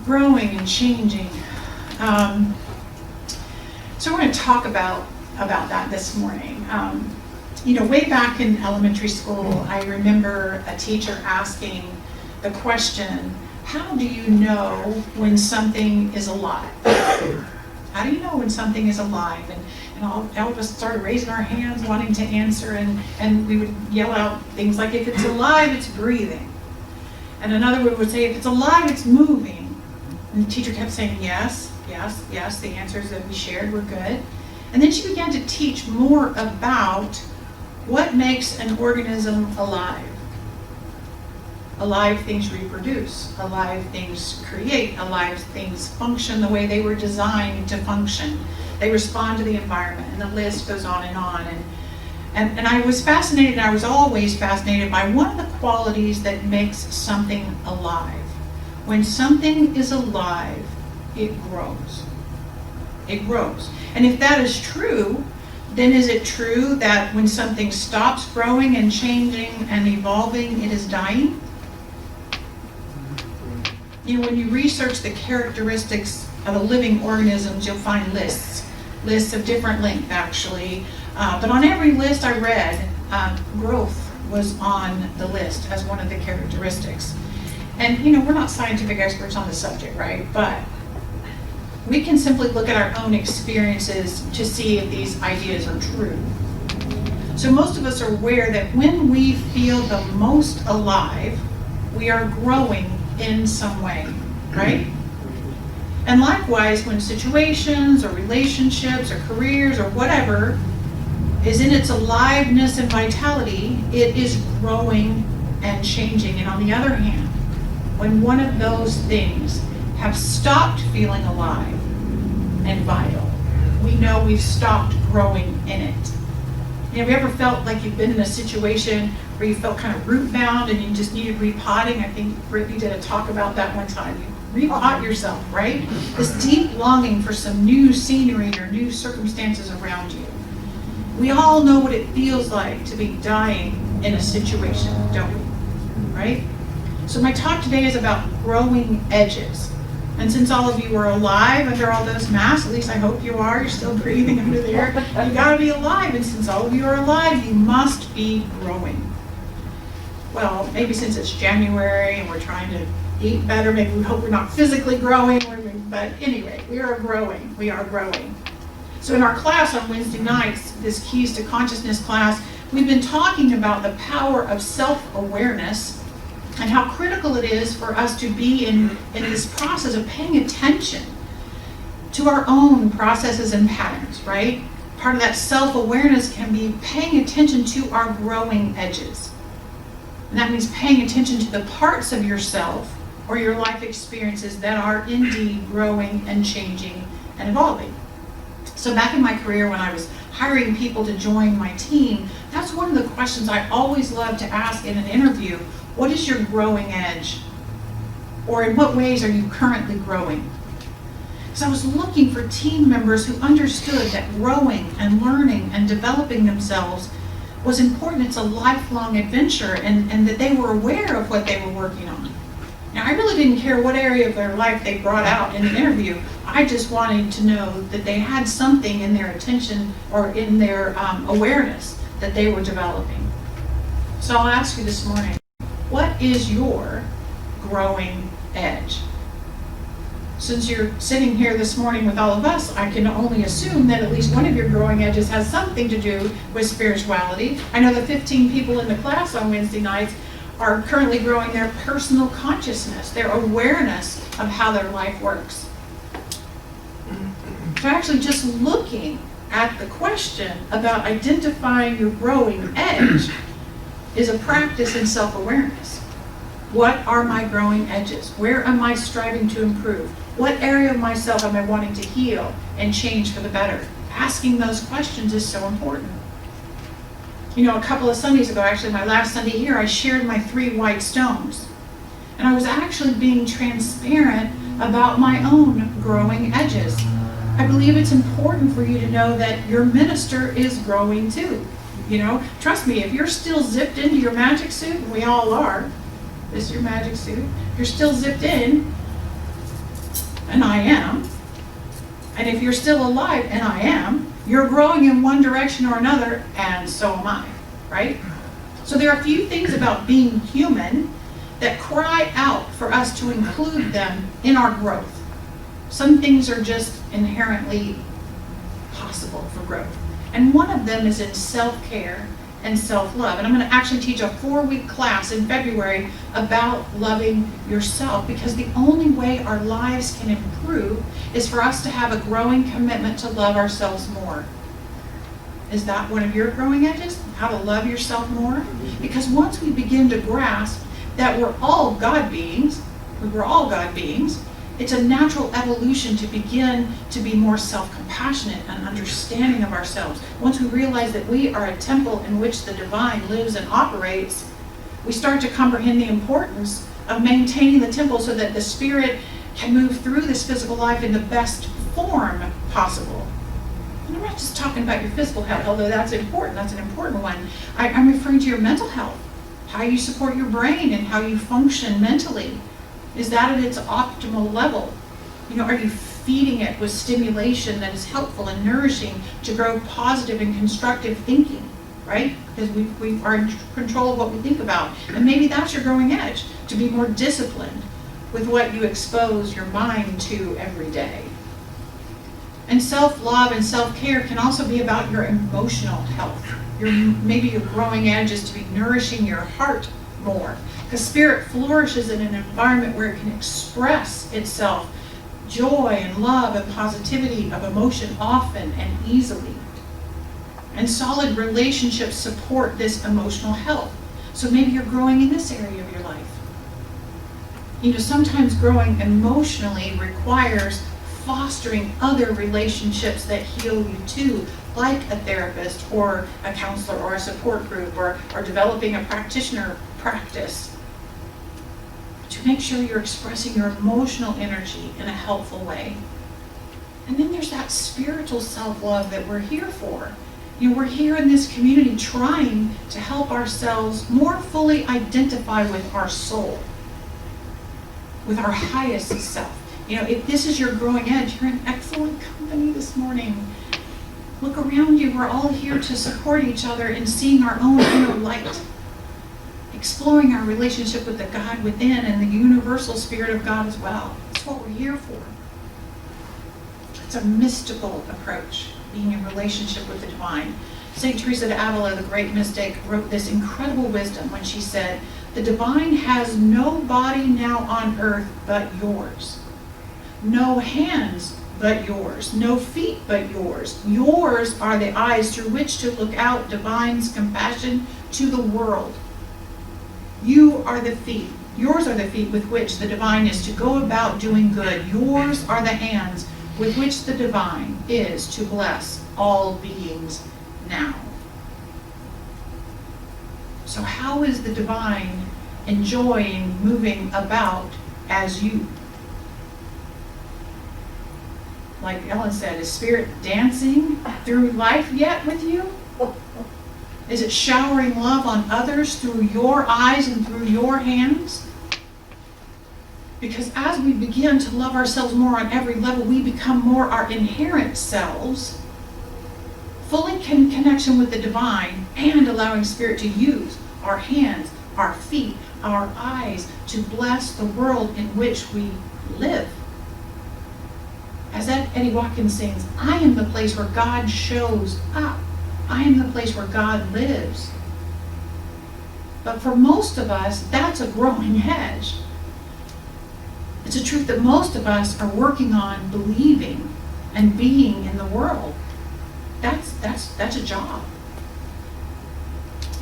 growing and changing. So we're going to talk about that this morning. Way back in elementary school, I remember a teacher asking the question, how do you know when something is alive? How do you know when something is alive? And all of us started raising our hands, wanting to answer, and we would yell out things like, if it's alive, it's breathing. And another one would say, if it's alive, it's moving. And the teacher kept saying, yes, yes, yes. The answers that we shared were good. And then she began to teach more about what makes an organism alive. Alive things reproduce. Alive things create. Alive things function the way they were designed to function. They respond to the environment, and the list goes on and on. And I was fascinated, I was always fascinated by one of the qualities that makes something alive. When something is alive, it grows. It grows. And if that is true, then is it true that when something stops growing and changing and evolving, it is dying? When you research the characteristics of a living organisms, you'll find lists of different length actually. But on every list I read, growth was on the list as one of the characteristics. And we're not scientific experts on the subject, right? But we can simply look at our own experiences to see if these ideas are true. So most of us are aware that when we feel the most alive, we are growing in some way, right? And likewise, when situations or relationships or careers or whatever is in its aliveness and vitality, it is growing and changing. And on the other hand, when one of those things have stopped feeling alive and vital, we know we've stopped growing in it. Have you ever felt like you've been in a situation where you felt kind of root bound and you just needed repotting? I think Brittany did a talk about that one time. You repot yourself, right? This deep longing for some new scenery or new circumstances around you. We all know what it feels like to be dying in a situation, don't we? Right? So my talk today is about growing edges. And since all of you are alive under all those masks, at least I hope you are, you're still breathing under there, you gotta be alive. And since all of you are alive, you must be growing. Well, maybe since it's January and we're trying to eat better, maybe we hope we're not physically growing, but anyway, we are growing. So in our class on Wednesday nights, this Keys to Consciousness class, we've been talking about the power of self-awareness and how critical it is for us to be in this process of paying attention to our own processes and patterns, right? Part of that self-awareness can be paying attention to our growing edges. And that means paying attention to the parts of yourself or your life experiences that are indeed growing and changing and evolving. So back in my career when I was hiring people to join my team, that's one of the questions I always love to ask in an interview. What is your growing edge? Or in what ways are you currently growing? So I was looking for team members who understood that growing and learning and developing themselves was important. It's a lifelong adventure, and that they were aware of what they were working on. Now, I really didn't care what area of their life they brought out in the interview. I just wanted to know that they had something in their attention or in their awareness that they were developing. So I'll ask you this morning, what is your growing edge? Since you're sitting here this morning with all of us, I can only assume that at least one of your growing edges has something to do with spirituality. I know the 15 people in the class on Wednesday nights are currently growing their personal consciousness, their awareness of how their life works. So actually just looking at the question about identifying your growing edge is a practice in self-awareness. What are my growing edges? Where am I striving to improve? What area of myself am I wanting to heal and change for the better? Asking those questions is so important. A couple of Sundays ago, actually my last Sunday here, I shared my 3 white stones. And I was actually being transparent about my own growing edges. I believe it's important for you to know that your minister is growing too. Trust me, if you're still zipped into your magic suit, and we all are, this is your magic suit, if you're still zipped in, and I am. And if you're still alive, and I am, you're growing in one direction or another, and so am I, right? So there are a few things about being human that cry out for us to include them in our growth. Some things are just inherently possible for growth. And one of them is in self-care and self-love. And I'm going to actually teach a 4-week class in February about loving yourself, because the only way our lives can improve is for us to have a growing commitment to love ourselves more. Is that one of your growing edges? How to love yourself more? Because once we begin to grasp that we're all God beings, it's a natural evolution to begin to be more self-compassionate and understanding of ourselves. Once we realize that we are a temple in which the divine lives and operates, we start to comprehend the importance of maintaining the temple so that the spirit can move through this physical life in the best form possible. And I'm not just talking about your physical health, although that's important. That's an important one. I'm referring to your mental health, how you support your brain and how you function mentally. Is that at its optimal level? Are you feeding it with stimulation that is helpful and nourishing to grow positive and constructive thinking, right? Because we are in control of what we think about. And maybe that's your growing edge, to be more disciplined with what you expose your mind to every day. And self-love and self-care can also be about your emotional health. Maybe your growing edge is to be nourishing your heart more. Because spirit flourishes in an environment where it can express itself, joy and love and positivity of emotion often and easily. And solid relationships support this emotional health. So maybe you're growing in this area of your life. Sometimes growing emotionally requires fostering other relationships that heal you too, like a therapist or a counselor or a support group or developing a practitioner practice, to make sure you're expressing your emotional energy in a helpful way. And then there's that spiritual self-love that we're here for. We're here in this community trying to help ourselves more fully identify with our soul, with our highest self. If this is your growing edge, you're in excellent company this morning. Look around you. We're all here to support each other in seeing our own inner light, exploring our relationship with the God within and the universal spirit of God as well. That's what we're here for. It's a mystical approach, being in relationship with the divine. St. Teresa de Avila, the great mystic, wrote this incredible wisdom when she said, "The divine has no body now on earth but yours, no hands but yours, no feet but yours. Yours are the eyes through which to look out divine's compassion to the world. You are the feet. Yours are the feet with which the divine is to go about doing good. Yours are the hands with which the divine is to bless all beings now." So how is the divine enjoying moving about as you? Like Ellen said, is spirit dancing through life yet with you? Is it showering love on others through your eyes and through your hands? Because as we begin to love ourselves more on every level, we become more our inherent selves, fully in connection with the divine, and allowing spirit to use our hands, our feet, our eyes to bless the world in which we live. As Eddie Watkins sings, I am the place where God shows up. I am the place where God lives. But for most of us, that's a growing edge. It's a truth that most of us are working on believing and being in the world. That's a job.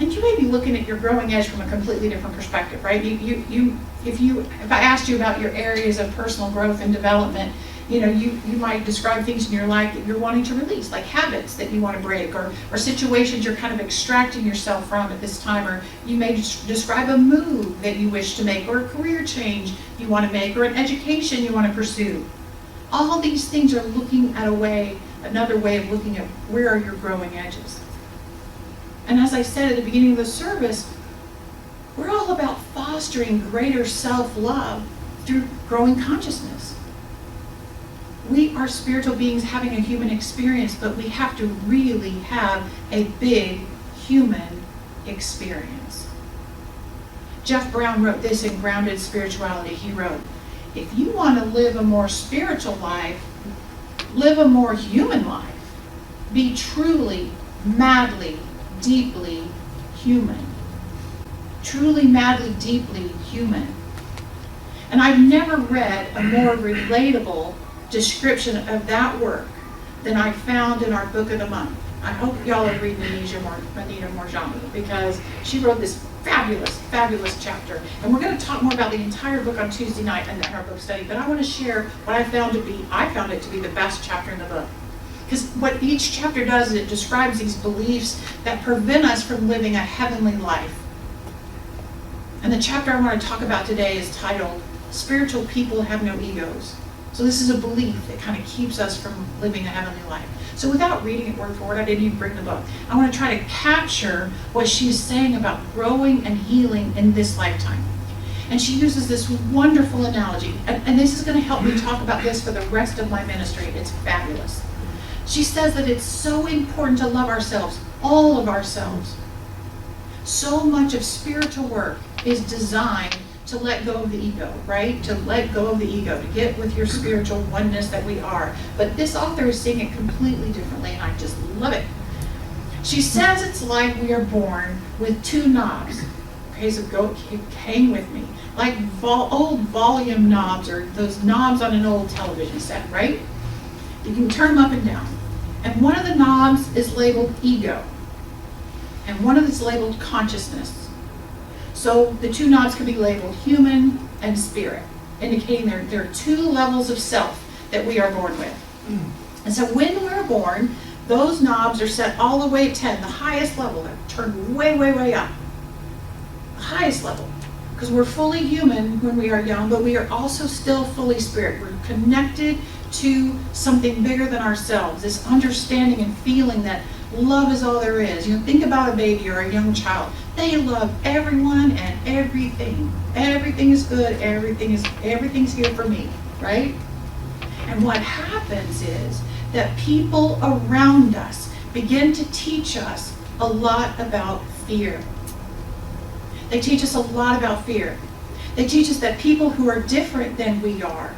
And you may be looking at your growing edge from a completely different perspective, right? If I asked you about your areas of personal growth and development, you might describe things in your life that you're wanting to release, like habits that you want to break, or situations you're kind of extracting yourself from at this time, or you may describe a move that you wish to make, or a career change you want to make, or an education you want to pursue. All these things are looking at another way of looking at where are your growing edges. And as I said at the beginning of the service, we're all about fostering greater self-love through growing consciousness. We are spiritual beings having a human experience, but we have to really have a big human experience. Jeff Brown wrote this in Grounded Spirituality. He wrote, if you want to live a more spiritual life, live a more human life. Be truly, madly, deeply human. Truly, madly, deeply human. And I've never read a more relatable description of that work than I found in our book of the month. I hope y'all are reading Anita Morjani, because she wrote this fabulous, fabulous chapter. And we're going to talk more about the entire book on Tuesday night in our book study, but I want to share what I found it to be the best chapter in the book. Because what each chapter does is it describes these beliefs that prevent us from living a heavenly life. And the chapter I want to talk about today is titled, Spiritual People Have No Egos. So this is a belief that kind of keeps us from living a heavenly life. So without reading it word for word, I didn't even bring the book. I want to try to capture what she's saying about growing and healing in this lifetime. And she uses this wonderful analogy. And this is going to help me talk about this for the rest of my ministry. It's fabulous. She says that it's so important to love ourselves, all of ourselves. So much of spiritual work is designed to let go of the ego, right? To let go of the ego, to get with your spiritual oneness that we are. But this author is seeing it completely differently, and I just love it. She says it's like we are born with two knobs. Okay, so hang with me. Like old volume knobs, or those knobs on an old television set, right? You can turn them up and down. And one of the knobs is labeled ego, and one of them is labeled consciousness. So the two knobs can be labeled human and spirit, indicating there are two levels of self that we are born with. And so when we're born, those knobs are set all the way at 10, the highest level. They're turned way, way, way up. The highest level. Because we're fully human when we are young, but we are also still fully spirit. We're connected to something bigger than ourselves, this understanding and feeling that love is all there is. You know, think about a baby or a young child. They love everyone and everything. Everything is good. Everything's here for me, right? And what happens is that people around us begin to teach us a lot about fear. They teach us a lot about fear. They teach us that people who are different than we are,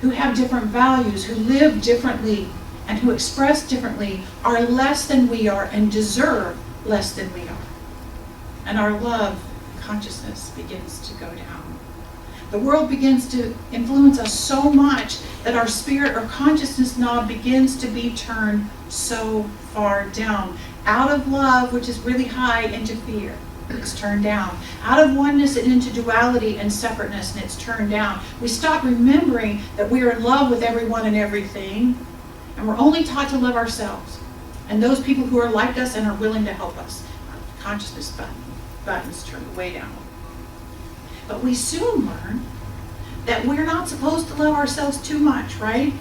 who have different values, who live differently, and who express differently, are less than we are and deserve less than we are. And our love consciousness begins to go down. The world begins to influence us so much that our spirit or consciousness knob begins to be turned so far down. Out of love, which is really high, into fear. It's turned down. Out of oneness and into duality and separateness, and it's turned down. We stop remembering that we are in love with everyone and everything, and we're only taught to love ourselves and those people who are like us and are willing to help us. Our consciousness buttons turned way down. But we soon learn that we're not supposed to love ourselves too much, right?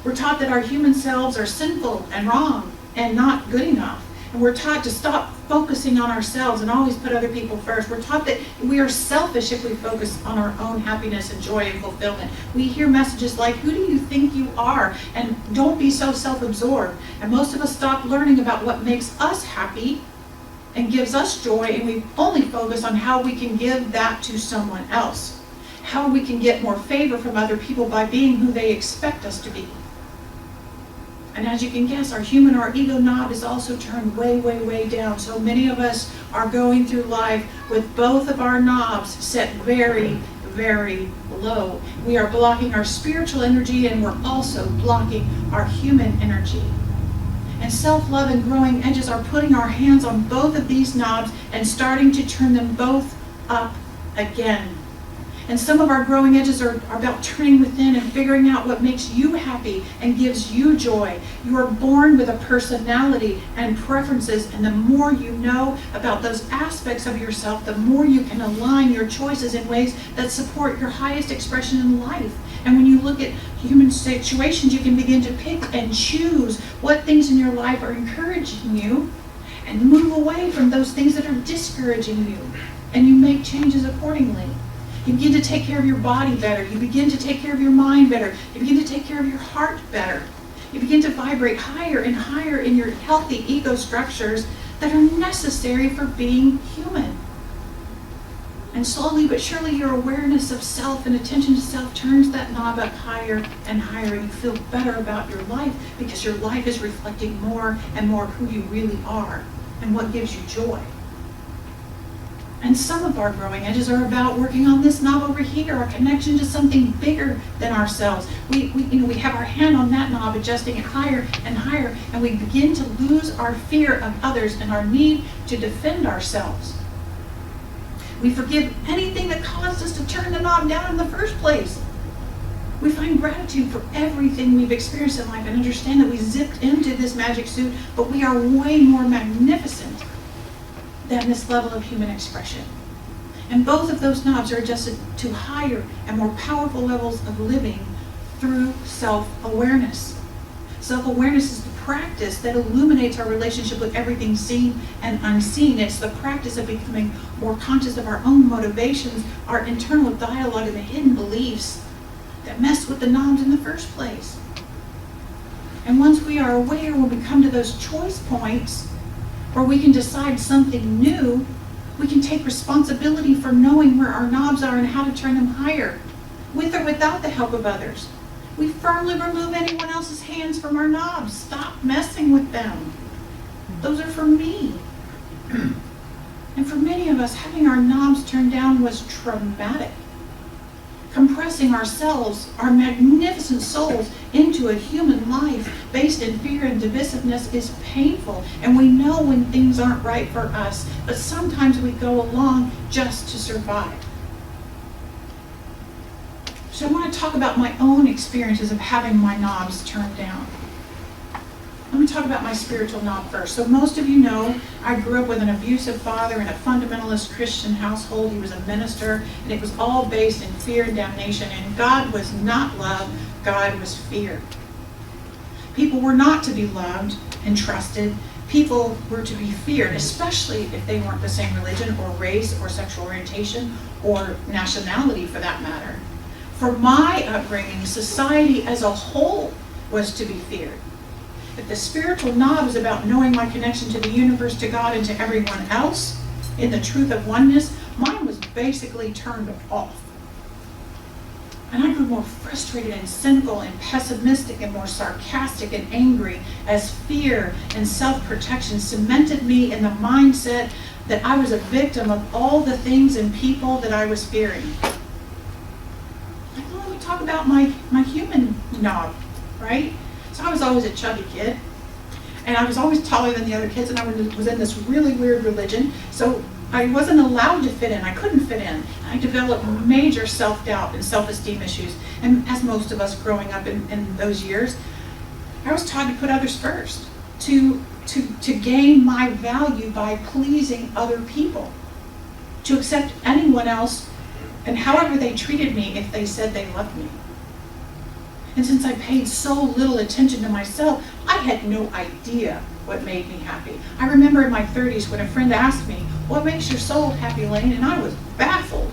We're taught that our human selves are sinful and wrong and not good enough. And we're taught to stop focusing on ourselves and always put other people first. We're taught that we are selfish if we focus on our own happiness and joy and fulfillment. We hear messages like, who do you think you are? And don't be so self-absorbed. And most of us stop learning about what makes us happy and gives us joy, and we only focus on how we can give that to someone else. How we can get more favor from other people by being who they expect us to be. And as you can guess, our ego knob is also turned way, way, way down. So many of us are going through life with both of our knobs set very, very low. We are blocking our spiritual energy, and we're also blocking our human energy. And self-love and growing edges are putting our hands on both of these knobs and starting to turn them both up again. And some of our growing edges are about turning within and figuring out what makes you happy and gives you joy. You are born with a personality and preferences, and the more you know about those aspects of yourself, the more you can align your choices in ways that support your highest expression in life. And when you look at human situations, you can begin to pick and choose what things in your life are encouraging you and move away from those things that are discouraging you. And you make changes accordingly. You begin to take care of your body better. You begin to take care of your mind better. You begin to take care of your heart better. You begin to vibrate higher and higher in your healthy ego structures that are necessary for being human. And slowly but surely your awareness of self and attention to self turns that knob up higher and higher, and you feel better about your life because your life is reflecting more and more who you really are and what gives you joy. And some of our growing edges are about working on this knob over here, our connection to something bigger than ourselves. We have our hand on that knob, adjusting it higher and higher, and we begin to lose our fear of others and our need to defend ourselves. We forgive anything that caused us to turn the knob down in the first place. We find gratitude for everything we've experienced in life and understand that we zipped into this magic suit, but we are way more magnificent than this level of human expression. And both of those knobs are adjusted to higher and more powerful levels of living through self-awareness. Self-awareness is the practice that illuminates our relationship with everything seen and unseen. It's the practice of becoming more conscious of our own motivations, our internal dialogue, and the hidden beliefs that mess with the knobs in the first place. And once we are aware, when we come to those choice points where we can decide something new, we can take responsibility for knowing where our knobs are and how to turn them higher, with or without the help of others. We firmly remove anyone else's hands from our knobs. Stop messing with them. Those are for me. And for many of us, having our knobs turned down was traumatic. Compressing ourselves, our magnificent souls, into a human life based in fear and divisiveness is painful. And we know when things aren't right for us, but sometimes we go along just to survive. So I want to talk about my own experiences of having my knobs turned down. Let me talk about my spiritual knob first. So most of you know I grew up with an abusive father in a fundamentalist Christian household. He was a minister, and it was all based in fear and damnation. And God was not love, God was fear. People were not to be loved and trusted. People were to be feared, especially if they weren't the same religion or race or sexual orientation or nationality for that matter. For my upbringing, society as a whole was to be feared. If the spiritual knob is about knowing my connection to the universe, to God, and to everyone else in the truth of oneness, mine was basically turned off. And I grew more frustrated and cynical and pessimistic and more sarcastic and angry as fear and self-protection cemented me in the mindset that I was a victim of all the things and people that I was fearing. Let me talk about my human knob, right? So I was always a chubby kid, and I was always taller than the other kids, and I was in this really weird religion, so I wasn't allowed to fit in. I couldn't fit in. I developed major self-doubt and self-esteem issues, and as most of us growing up in those years, I was taught to put others first, to gain my value by pleasing other people, to accept anyone else and however they treated me if they said they loved me. And since I paid so little attention to myself, I had no idea what made me happy. I remember in my 30s when a friend asked me, "What makes your soul happy, Laine?" And I was baffled.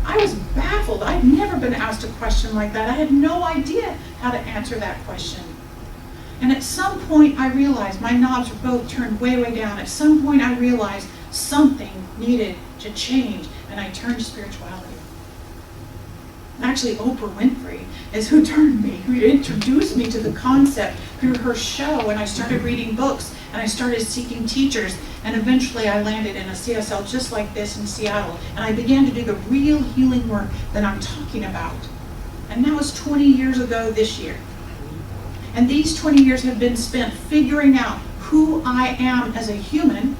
I'd never been asked a question like that. I had no idea how to answer that question. And at some point I realized my knobs were both turned way, way down. At some point I realized something needed to change, and I turned to spirituality. Actually, Oprah Winfrey is who introduced me to the concept through her show, and I started reading books, and I started seeking teachers, and eventually I landed in a CSL just like this in Seattle, and I began to do the real healing work that I'm talking about. And that was 20 years ago this year. And these 20 years have been spent figuring out who I am as a human,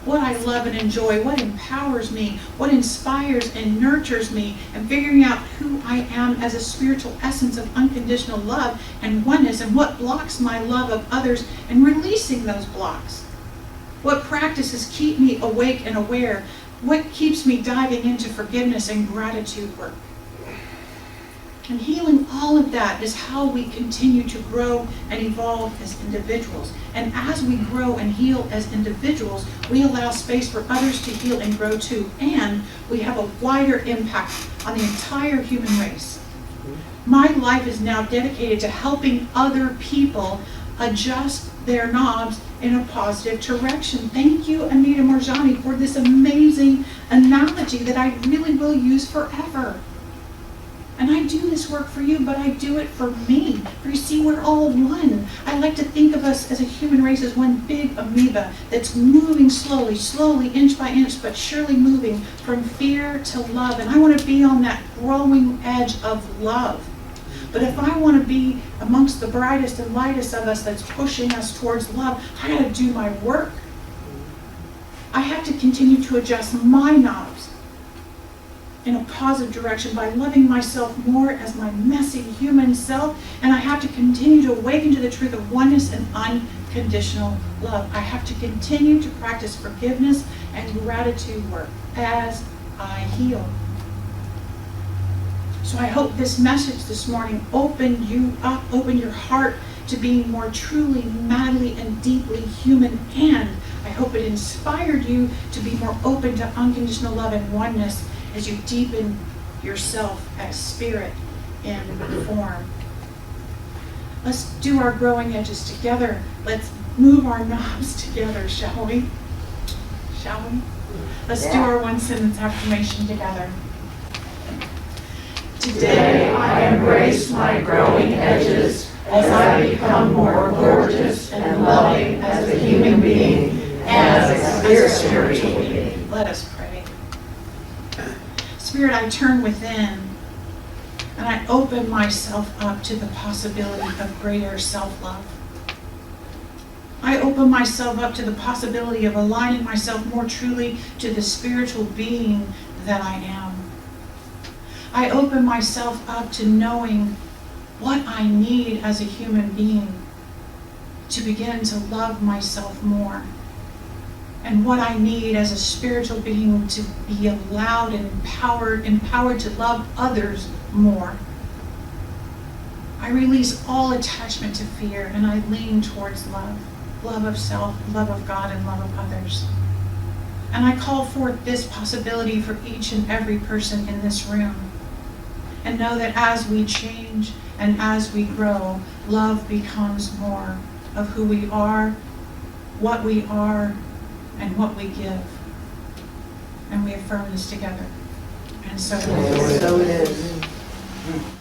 what I love and enjoy, what empowers me, what inspires and nurtures me, and figuring out who I am as a spiritual essence of unconditional love and oneness, and what blocks my love of others, and releasing those blocks. What practices keep me awake and aware? What keeps me diving into forgiveness and gratitude work? And healing all of that is how we continue to grow and evolve as individuals. And as we grow and heal as individuals, we allow space for others to heal and grow too. And we have a wider impact on the entire human race. My life is now dedicated to helping other people adjust their knobs in a positive direction. Thank you, Anita Morjani, for this amazing analogy that I really will use forever. And I do this work for you, but I do it for me. For you see, we're all one. I like to think of us as a human race as one big amoeba that's moving slowly, inch by inch, but surely moving from fear to love. And I want to be on that growing edge of love. But if I want to be amongst the brightest and lightest of us that's pushing us towards love, I got to do my work. I have to continue to adjust my knobs in a positive direction by loving myself more as my messy human self, and I have to continue to awaken to the truth of oneness and unconditional love. I have to continue to practice forgiveness and gratitude work as I heal. So I hope this message this morning opened you up, opened your heart to being more truly, madly, and deeply human, and I hope it inspired you to be more open to unconditional love and oneness as you deepen yourself as spirit in form. Let's do our growing edges together. Let's move our knobs together, shall we? Shall we? Let's do our one sentence affirmation together. Today I embrace my growing edges as I become more gorgeous and loving as a human being and as a spiritual being. Let us pray. Spirit, I turn within and I open myself up to the possibility of greater self-love. I open myself up to the possibility of aligning myself more truly to the spiritual being that I am. I open myself up to knowing what I need as a human being to begin to love myself more, and what I need as a spiritual being to be allowed and empowered to love others more. I release all attachment to fear and I lean towards love of self, love of God, and love of others. And I call forth this possibility for each and every person in this room. And know that as we change and as we grow, love becomes more of who we are, what we are, and what we give. And we affirm this together. And so it is. So it is.